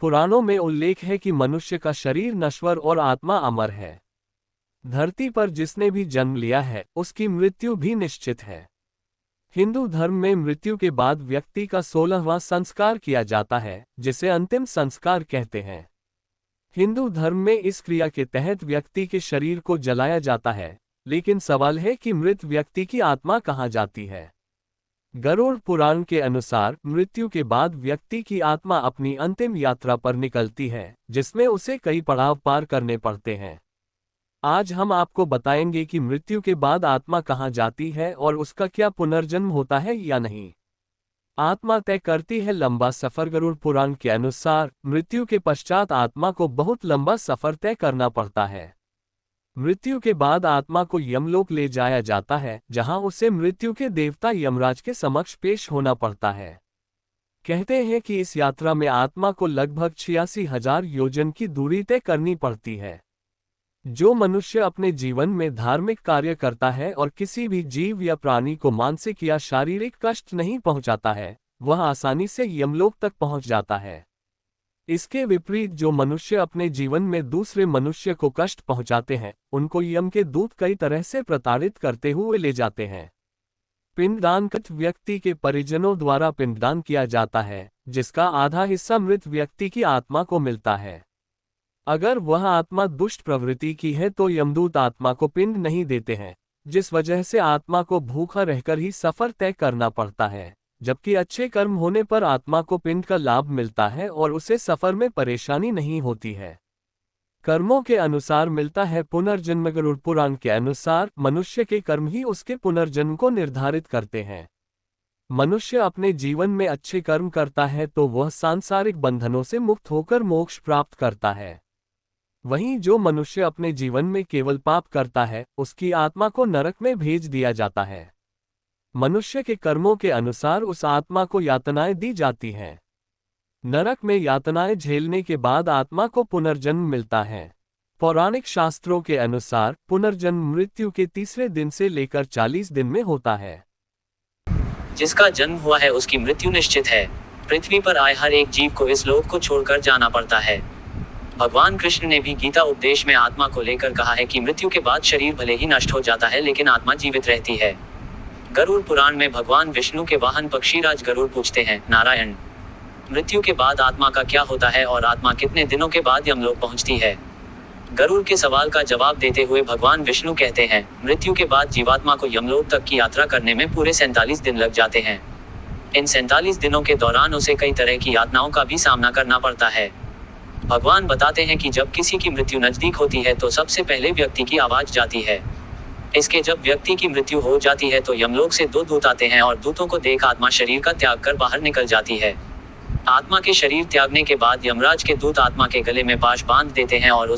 पुराणों में उल्लेख है कि मनुष्य का शरीर नश्वर और आत्मा अमर है। धरती पर जिसने भी जन्म लिया है उसकी मृत्यु भी निश्चित है। हिंदू धर्म में मृत्यु के बाद व्यक्ति का 16वां संस्कार किया जाता है, जिसे अंतिम संस्कार कहते हैं। हिंदू धर्म में इस क्रिया के तहत व्यक्ति के शरीर को जलाया जाता है, लेकिन सवाल है कि मृत व्यक्ति की आत्मा कहाँ जाती है। गरुड़ पुराण के अनुसार मृत्यु के बाद व्यक्ति की आत्मा अपनी अंतिम यात्रा पर निकलती है, जिसमें उसे कई पड़ाव पार करने पड़ते हैं। आज हम आपको बताएंगे कि मृत्यु के बाद आत्मा कहाँ जाती है और उसका क्या पुनर्जन्म होता है या नहीं। आत्मा तय करती है लंबा सफर। गरुड़ पुराण के अनुसार मृत्यु के पश्चात आत्मा को बहुत लंबा सफर तय करना पड़ता है। मृत्यु के बाद आत्मा को यमलोक ले जाया जाता है, जहां उसे मृत्यु के देवता यमराज के समक्ष पेश होना पड़ता है। कहते हैं कि इस यात्रा में आत्मा को लगभग 86,000 योजन की दूरी तय करनी पड़ती है। जो मनुष्य अपने जीवन में धार्मिक कार्य करता है और किसी भी जीव या प्राणी को मानसिक या शारीरिक कष्ट नहीं पहुंचाता है, वह आसानी से यमलोक तक पहुंच जाता है। इसके विपरीत जो मनुष्य अपने जीवन में दूसरे मनुष्य को कष्ट पहुंचाते हैं, उनको यम के दूत कई तरह से प्रताड़ित करते हुए ले जाते हैं। पिंडदान व्यक्ति के परिजनों द्वारा पिंडदान किया जाता है, जिसका आधा हिस्सा मृत व्यक्ति की आत्मा को मिलता है। अगर वह आत्मा दुष्ट प्रवृत्ति की है तो यमदूत आत्मा को पिंड नहीं देते हैं, जिस वजह से आत्मा को भूखा रहकर ही सफर तय करना पड़ता है, जबकि अच्छे कर्म होने पर आत्मा को पिंड का लाभ मिलता है और उसे सफर में परेशानी नहीं होती है। कर्मों के अनुसार मिलता है पुनर्जन्म। गरुड़ पुराण के अनुसार मनुष्य के कर्म ही उसके पुनर्जन्म को निर्धारित करते हैं। मनुष्य अपने जीवन में अच्छे कर्म करता है तो वह सांसारिक बंधनों से मुक्त होकर मोक्ष प्राप्त करता है। वहीं जो मनुष्य अपने जीवन में केवल पाप करता है, उसकी आत्मा को नरक में भेज दिया जाता है। मनुष्य के कर्मों के अनुसार उस आत्मा को यातनाएं दी जाती हैं। नरक में यातनाएं झेलने के बाद आत्मा को पुनर्जन्म मिलता है। पौराणिक शास्त्रों के अनुसार पुनर्जन्म मृत्यु के तीसरे दिन से लेकर 40 दिन में होता है। जिसका जन्म हुआ है उसकी मृत्यु निश्चित है। पृथ्वी पर आए हर एक जीव को इस लोक को छोड़कर जाना पड़ता है। भगवान कृष्ण ने भी गीता उपदेश में आत्मा को लेकर कहा है कि मृत्यु के बाद शरीर भले ही नष्ट हो जाता है, लेकिन आत्मा जीवित रहती है। गरुड़ पुराण में भगवान विष्णु के वाहन पक्षीराज गरुड़ पूछते हैं, नारायण, मृत्यु के बाद आत्मा का क्या होता है और आत्मा कितने दिनों के बाद यमलोक पहुंचती है। गरुड़ के सवाल का जवाब देते हुए भगवान विष्णु कहते हैं, मृत्यु के बाद जीवात्मा को यमलोक तक की यात्रा करने में पूरे 47 दिन लग जाते हैं। इन 47 दिनों के दौरान उसे कई तरह की यातनाओं का भी सामना करना पड़ता है। भगवान बताते हैं कि जब किसी की मृत्यु नजदीक होती है तो सबसे पहले व्यक्ति की आवाज जाती है। इसके जब व्यक्ति की मृत्यु हो जाती है तो यमलोक से 2 दूत आते हैं और दूतों को देख आत्मा शरीर का त्याग कर बाहर निकल जाती है। आत्मा के शरीर त्यागने के बाद यमराज के दूत आत्मा के गले में पाश बांध देते हैं और उस